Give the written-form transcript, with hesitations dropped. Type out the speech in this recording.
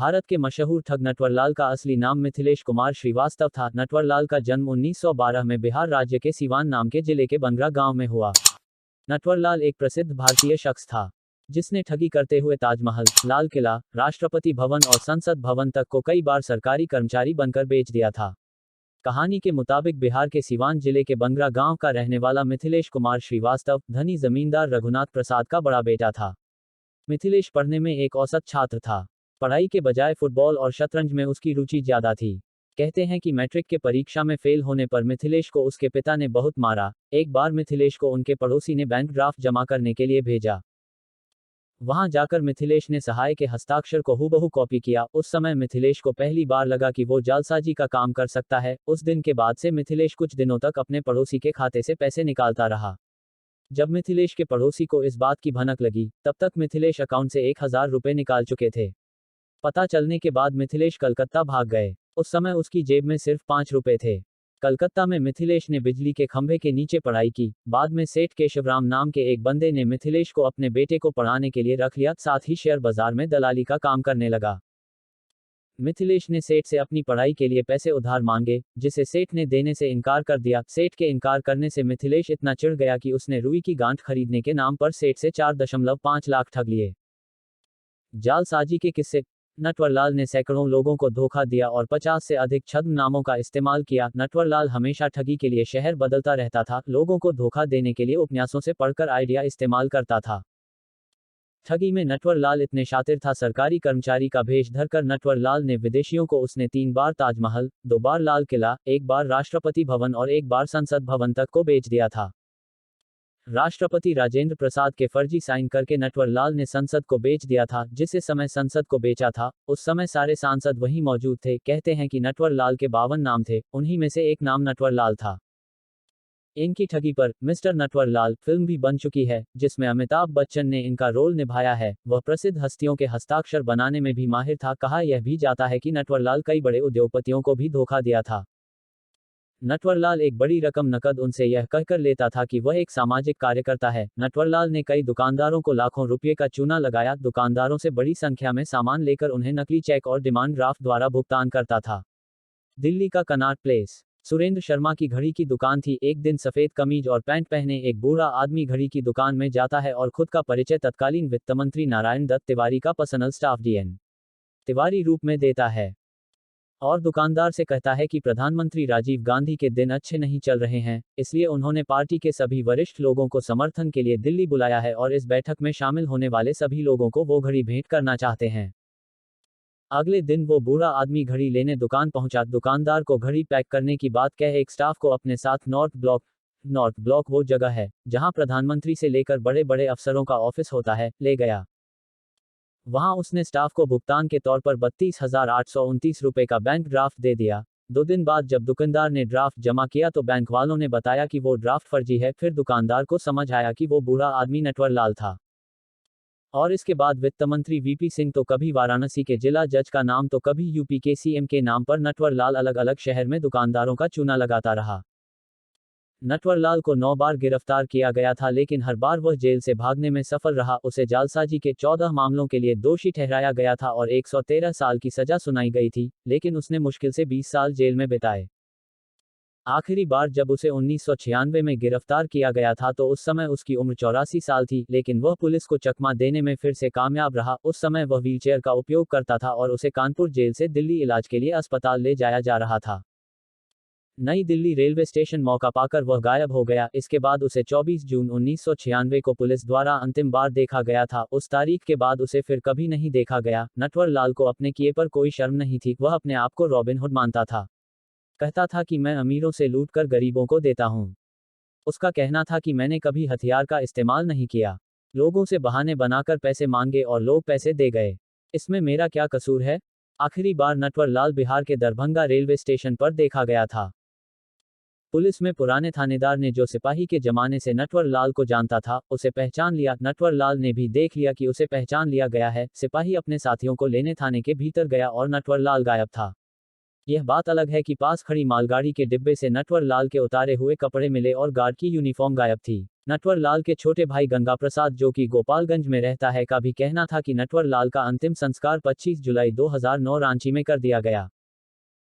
भारत के मशहूर ठग नटवरलाल का असली नाम मिथिलेश कुमार श्रीवास्तव था। नटवरलाल का जन्म 1912 में बिहार राज्य के सीवान नाम के जिले के बनगरा गांव में हुआ। नटवरलाल एक प्रसिद्ध भारतीय शख्स था जिसने ठगी करते हुए ताजमहल, लाल किला, राष्ट्रपति भवन और संसद भवन तक को कई बार सरकारी कर्मचारी बनकर बेच दिया था। कहानी के मुताबिक बिहार के सीवान जिले के बनगरा गांव का रहने वाला मिथिलेश कुमार श्रीवास्तव धनी जमींदार रघुनाथ प्रसाद का बड़ा बेटा था। मिथिलेश पढ़ने में एक औसत छात्र था। पढ़ाई के बजाय फुटबॉल और शतरंज में उसकी रुचि ज्यादा थी। कहते हैं कि मैट्रिक के परीक्षा में फेल होने पर मिथिलेश को उसके पिता ने बहुत मारा। एक बार मिथिलेश को उनके पड़ोसी ने बैंक ड्राफ्ट जमा करने के लिए भेजा। वहां जाकर मिथिलेश ने सहाय के हस्ताक्षर को हूबहू कॉपी किया। उस समय मिथिलेश को पहली बार लगा कि वो जालसाजी का काम कर सकता है। उस दिन के बाद से मिथिलेश कुछ दिनों तक अपने पड़ोसी के खाते से पैसे निकालता रहा। जब मिथिलेश के पड़ोसी को इस बात की भनक लगी, तब तक मिथिलेश अकाउंट से 1000 रुपए निकाल चुके थे। पता चलने के बाद मिथिलेश कलकत्ता भाग गए। उस समय उसकी जेब में सिर्फ 5 रुपए थे। कलकत्ता में मिथिलेश ने बिजली के खंभे के नीचे पढ़ाई की। बाद में सेठ केशवराम नाम के एक बंदे ने मिथिलेश को अपने बेटे को पढ़ाने के लिए रख लिया, साथ ही शेयर बाजार में दलाली का काम करने लगा। मिथिलेश ने सेठ से अपनी पढ़ाई के लिए पैसे उधार मांगे, जिसे सेठ ने देने से इनकार कर दिया। सेठ के इनकार करने से मिथिलेश इतना चिढ़ गया कि उसने रुई की गांठ खरीदने के नाम पर सेठ से 4.5 लाख ठग लिए। जालसाजी के किस्से। नटवरलाल ने सैकड़ों लोगों को धोखा दिया और 50 से अधिक छद्म नामों का इस्तेमाल किया। नटवरलाल हमेशा ठगी के लिए शहर बदलता रहता था। लोगों को धोखा देने के लिए उपन्यासों से पढ़कर आइडिया इस्तेमाल करता था। ठगी में नटवरलाल इतने शातिर था, सरकारी कर्मचारी का भेष धरकर नटवरलाल ने विदेशियों को उसने 3 बार ताजमहल, 2 बार लाल किला, 1 बार राष्ट्रपति भवन और 1 बार संसद भवन तक को बेच दिया था। राष्ट्रपति राजेंद्र प्रसाद के फर्जी साइन करके नटवरलाल ने संसद को बेच दिया था। जिस समय संसद को बेचा था, उस समय सारे सांसद वहीं मौजूद थे। कहते हैं कि नटवरलाल के 52 नाम थे, उन्हीं में से एक नाम नटवरलाल था। इनकी ठगी पर मिस्टर नटवरलाल फिल्म भी बन चुकी है, जिसमें अमिताभ बच्चन ने इनका रोल निभाया है। वह प्रसिद्ध हस्तियों के हस्ताक्षर बनाने में भी माहिर था। कहा यह भी जाता है कि नटवरलाल कई बड़े उद्योगपतियों को भी धोखा दिया था। नटवरलाल एक बड़ी रकम नकद उनसे यह कहकर लेता था कि वह एक सामाजिक कार्यकर्ता है। नटवरलाल ने कई दुकानदारों को लाखों रुपये का चूना लगाया। दुकानदारों से बड़ी संख्या में सामान लेकर उन्हें नकली चेक और डिमांड ड्राफ्ट द्वारा भुगतान करता था। दिल्ली का कनॉट प्लेस। सुरेंद्र शर्मा की घड़ी की दुकान थी। एक दिन सफेद कमीज और पैंट पहने एक बूढ़ा आदमी घड़ी की दुकान में जाता है और खुद का परिचय तत्कालीन वित्त मंत्री नारायण दत्त तिवारी का पर्सनल स्टाफ DN तिवारी रूप में देता है और दुकानदार से कहता है कि प्रधानमंत्री राजीव गांधी के दिन अच्छे नहीं चल रहे हैं, इसलिए उन्होंने पार्टी के सभी वरिष्ठ लोगों को समर्थन के लिए दिल्ली बुलाया है और इस बैठक में शामिल होने वाले सभी लोगों को वो घड़ी भेंट करना चाहते हैं। अगले दिन वो बूढ़ा आदमी घड़ी लेने दुकान पहुंचा। दुकानदार को घड़ी पैक करने की बात कह एक स्टाफ को अपने साथ नॉर्थ ब्लॉक वो जगह है जहां प्रधानमंत्री से लेकर बड़े बड़े अफसरों का ऑफिस होता है, ले गया। वहां उसने स्टाफ को भुगतान के तौर पर 32,829 रुपए का बैंक ड्राफ्ट दे दिया। 2 दिन बाद जब दुकानदार ने ड्राफ्ट जमा किया तो बैंक वालों ने बताया कि वो ड्राफ्ट फर्जी है। फिर दुकानदार को समझ आया कि वो बूढ़ा आदमी नटवरलाल था। और इसके बाद वित्त मंत्री VP सिंह तो कभी वाराणसी के जिला जज का नाम तो कभी यूपी के CM के नाम पर नटवरलाल अलग अलग शहर में दुकानदारों का चूना लगाता रहा। नटवरलाल को 9 बार गिरफ्तार किया गया था, लेकिन हर बार वह जेल से भागने में सफल रहा। उसे जालसाजी के 14 मामलों के लिए दोषी ठहराया गया था और 113 साल की सजा सुनाई गई थी, लेकिन उसने मुश्किल से 20 साल जेल में बिताए। आखिरी बार जब उसे 1996 में गिरफ्तार किया गया था तो उस समय उसकी उम्र 84 साल थी, लेकिन वह पुलिस को चकमा देने में फिर से कामयाब रहा। उस समय वह व्हीलचेयर का उपयोग करता था और उसे कानपुर जेल से दिल्ली इलाज के लिए अस्पताल ले जाया जा रहा था। नई दिल्ली रेलवे स्टेशन मौका पाकर वह गायब हो गया। इसके बाद उसे 24 जून 1996 को पुलिस द्वारा अंतिम बार देखा गया था। उस तारीख के बाद उसे फिर कभी नहीं देखा गया। नटवरलाल को अपने किए पर कोई शर्म नहीं थी। वह अपने आप को रॉबिन हुड मानता था। कहता था कि मैं अमीरों से लूटकर गरीबों को देता हूं। उसका कहना था कि मैंने कभी हथियार का इस्तेमाल नहीं किया। लोगों से बहाने बनाकर पैसे मांगे और लोग पैसे दे गए। इसमें मेरा क्या कसूर है? आखिरी बार नटवरलाल बिहार के दरभंगा रेलवे स्टेशन पर देखा गया था। पुलिस में पुराने थानेदार ने जो सिपाही के जमाने से नटवरलाल को जानता था, उसे पहचान लिया। नटवरलाल ने भी देख लिया कि उसे पहचान लिया गया है। सिपाही अपने साथियों को लेने थाने के भीतर गया और नटवरलाल गायब था। यह बात अलग है कि पास खड़ी मालगाड़ी के डिब्बे से नटवरलाल के उतारे हुए कपड़े मिले और गार्ड की यूनिफॉर्म गायब थी। नटवर लाल के छोटे भाई गंगा प्रसाद, जो कि गोपालगंज में रहता है, का भी कहना था कि नटवर लाल का अंतिम संस्कार 25 जुलाई 2009 रांची में कर दिया गया।